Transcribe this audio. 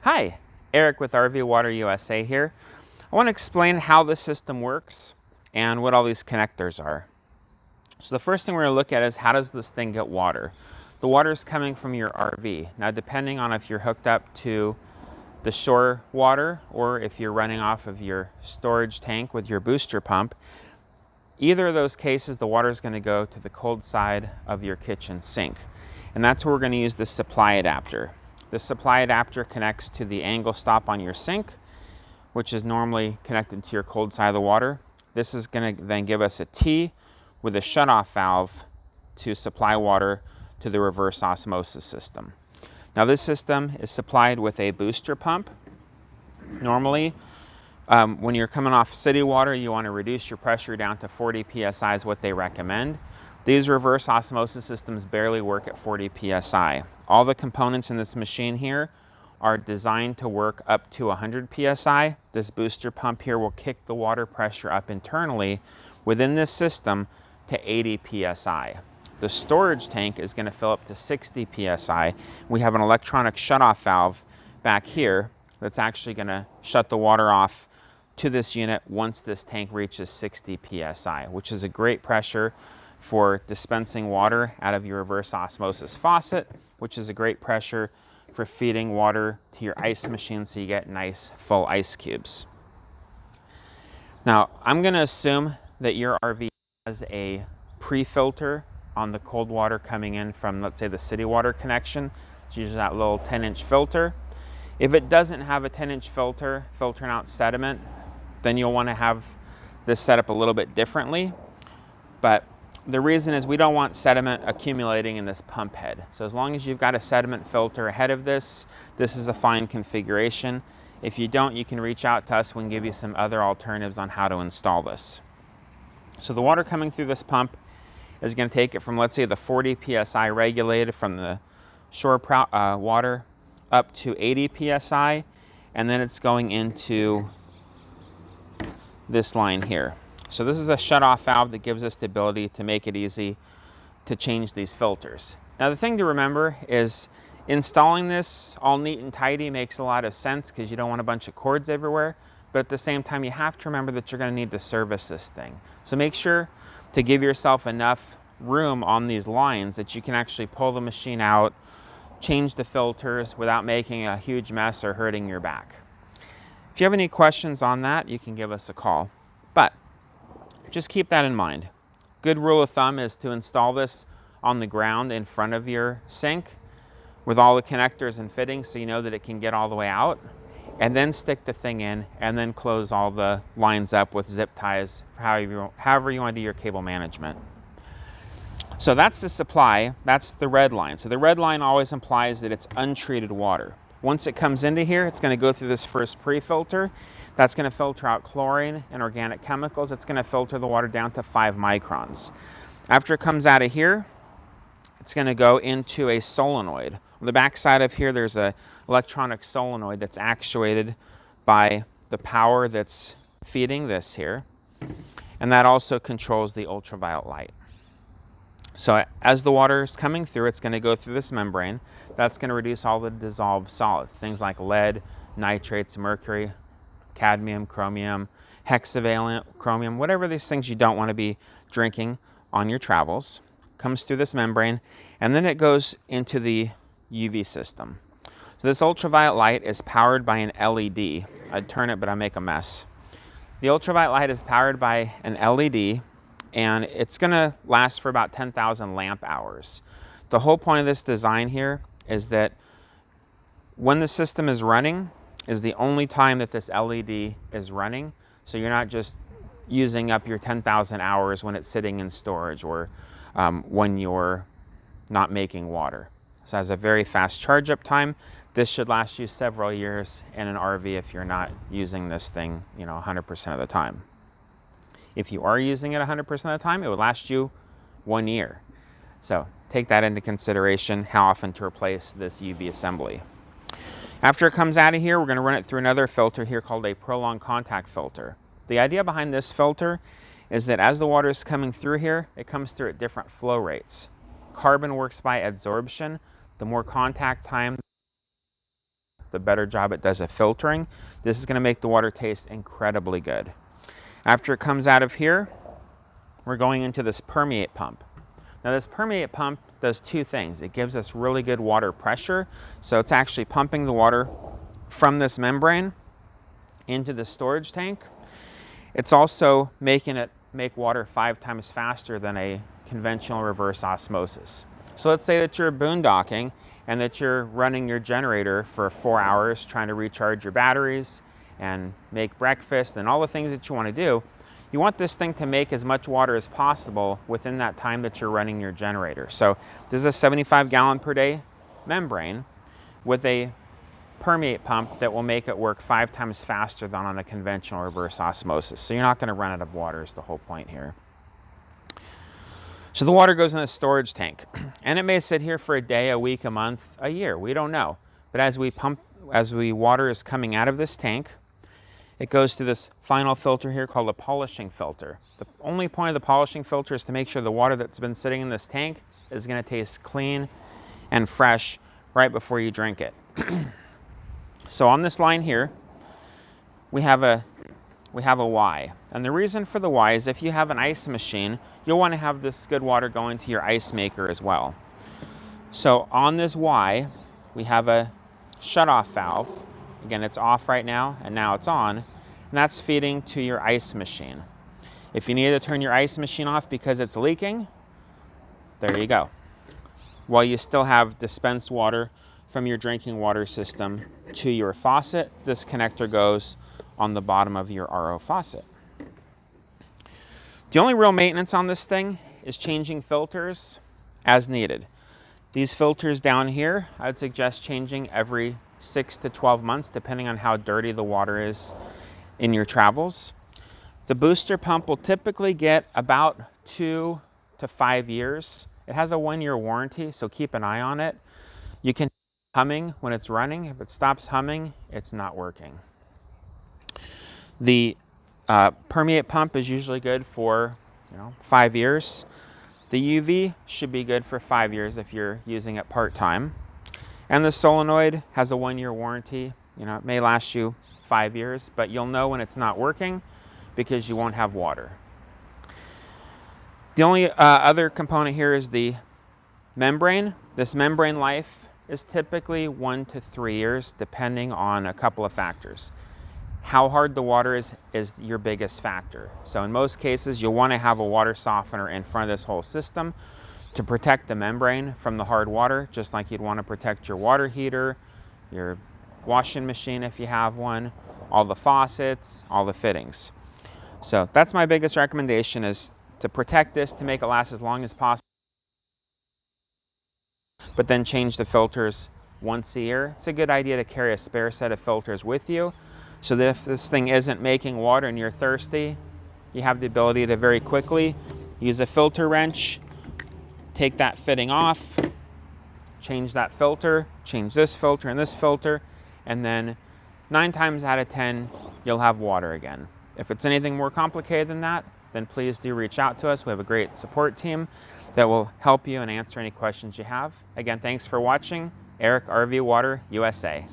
Hi, Eric with RV Water USA here. I want to explain how the system works and what all these connectors are. So the first thing we're going to look at is how does this thing get water? The water is coming from your RV. Now depending on if you're hooked up to the shore water or if you're running off of your storage tank with your booster pump, either of those cases the water is going to go to the cold side of your kitchen sink. And that's where we're going to use the supply adapter. The supply adapter connects to the angle stop on your sink, which is normally connected to your cold side of the water. This is going to then give us a T with a shutoff valve to supply water to the reverse osmosis system. Now this system is supplied with a booster pump. Normally, when you're coming off city water, you want to reduce your pressure down to 40 psi is what they recommend. These reverse osmosis systems barely work at 40 psi. All the components in this machine here are designed to work up to 100 psi. This booster pump here will kick the water pressure up internally within this system to 80 psi. The storage tank is going to fill up to 60 psi. We have an electronic shutoff valve back here that's actually going to shut the water off to this unit once this tank reaches 60 psi, which is a great pressure for dispensing water out of your reverse osmosis faucet, which is a great pressure for feeding water to your ice machine so you get nice full ice cubes. Now, I'm going to assume that your RV has a pre-filter on the cold water coming in from, let's say, the city water connection. It's usually that little 10-inch filter. If it doesn't have a 10-inch filter filtering out sediment, then you'll want to have this set up a little bit differently. But the reason is we don't want sediment accumulating in this pump head. So as long as you've got a sediment filter ahead of this, this is a fine configuration. If you don't, you can reach out to us. We can give you some other alternatives on how to install this. So the water coming through this pump is going to take it from, let's say, the 40 psi regulated from the shore water up to 80 psi, and then it's going into this line here. So this is a shutoff valve that gives us the ability to make it easy to change these filters. Now the thing to remember is installing this all neat and tidy makes a lot of sense because you don't want a bunch of cords everywhere, but at the same time you have to remember that you're going to need to service this thing. So make sure to give yourself enough room on these lines that you can actually pull the machine out, change the filters without making a huge mess or hurting your back. If you have any questions on that, you can give us a call. But just keep that in mind. Good rule of thumb is to install this on the ground in front of your sink with all the connectors and fittings so you know that it can get all the way out, and then stick the thing in and then close all the lines up with zip ties, however you want to do your cable management. So that's the supply, that's the red line. So the red line always implies that it's untreated water. Once it comes into here, it's going to go through this first pre-filter. That's going to filter out chlorine and organic chemicals. It's going to filter the water down to 5 microns. After it comes out of here, it's going to go into a solenoid. On the back side of here, there's an electronic solenoid that's actuated by the power that's feeding this here. And that also controls the ultraviolet light. So as the water is coming through, it's going to go through this membrane. That's going to reduce all the dissolved solids, things like lead, nitrates, mercury, cadmium, chromium, hexavalent, chromium, whatever these things you don't want to be drinking on your travels. Comes through this membrane, and then it goes into the UV system. So this ultraviolet light is powered by an LED. I'd turn it, but I make a mess. The ultraviolet light is powered by an LED, and it's going to last for about 10,000 lamp hours. The whole point of this design here is that when the system is running is the only time that this LED is running, so you're not just using up your 10,000 hours when it's sitting in storage or when you're not making water. So it has a very fast charge up time. This should last you several years in an RV if you're not using this thing 100% of the time. If you are using it 100% of the time, it would last you 1 year. So take that into consideration, how often to replace this UV assembly. After it comes out of here, we're going to run it through another filter here called a prolonged contact filter. The idea behind this filter is that as the water is coming through here, it comes through at different flow rates. Carbon works by adsorption. The more contact time, the better job it does of filtering. This is going to make the water taste incredibly good. After it comes out of here, we're going into this permeate pump. Now this permeate pump does two things. It gives us really good water pressure, so it's actually pumping the water from this membrane into the storage tank. It's also making it make water 5 times faster than a conventional reverse osmosis. So let's say that you're boondocking and that you're running your generator for 4 hours trying to recharge your batteries and make breakfast and all the things that you want to do. You want this thing to make as much water as possible within that time that you're running your generator. So this is a 75 gallon per day membrane with a permeate pump that will make it work 5 times faster than on a conventional reverse osmosis. So you're not going to run out of water is the whole point here. So the water goes in a storage tank, and it may sit here for a day, a week, a month, a year. We don't know. But as the water is coming out of this tank, it goes through this final filter here called a polishing filter. The only point of the polishing filter is to make sure the water that's been sitting in this tank is going to taste clean and fresh right before you drink it. So on this line here, we have a Y. And the reason for the Y is if you have an ice machine, you'll want to have this good water going to your ice maker as well. So on this Y, we have a shutoff valve. Again, it's off right now, and now it's on, and that's feeding to your ice machine. If you need to turn your ice machine off because it's leaking, there you go. While you still have dispensed water from your drinking water system to your faucet, this connector goes on the bottom of your RO faucet. The only real maintenance on this thing is changing filters as needed. These filters down here, I'd suggest changing every 6 to 12 months, depending on how dirty the water is in your travels. The booster pump will typically get about 2 to 5 years. It has a 1-year warranty, so keep an eye on it. You can humming when it's running. If it stops humming, it's not working. The permeate pump is usually good for 5 years. The UV should be good for 5 years if you're using it part-time. And the solenoid has a 1-year warranty. It may last you 5 years, but you'll know when it's not working because you won't have water. The only other component here is the membrane. This membrane life is typically 1 to 3 years, depending on a couple of factors. How hard the water is your biggest factor. So in most cases, you'll want to have a water softener in front of this whole system to protect the membrane from the hard water, just like you'd want to protect your water heater, your washing machine if you have one, all the faucets, all the fittings. So that's my biggest recommendation, is to protect this to make it last as long as possible, but then change the filters once a year. It's a good idea to carry a spare set of filters with you, so that if this thing isn't making water and you're thirsty, you have the ability to very quickly use a filter wrench, take that fitting off, change that filter, change this filter and this filter, and then 9 times out of 10, you'll have water again. If it's anything more complicated than that, then please do reach out to us. We have a great support team that will help you and answer any questions you have. Again, thanks for watching. Eric, RV Water USA.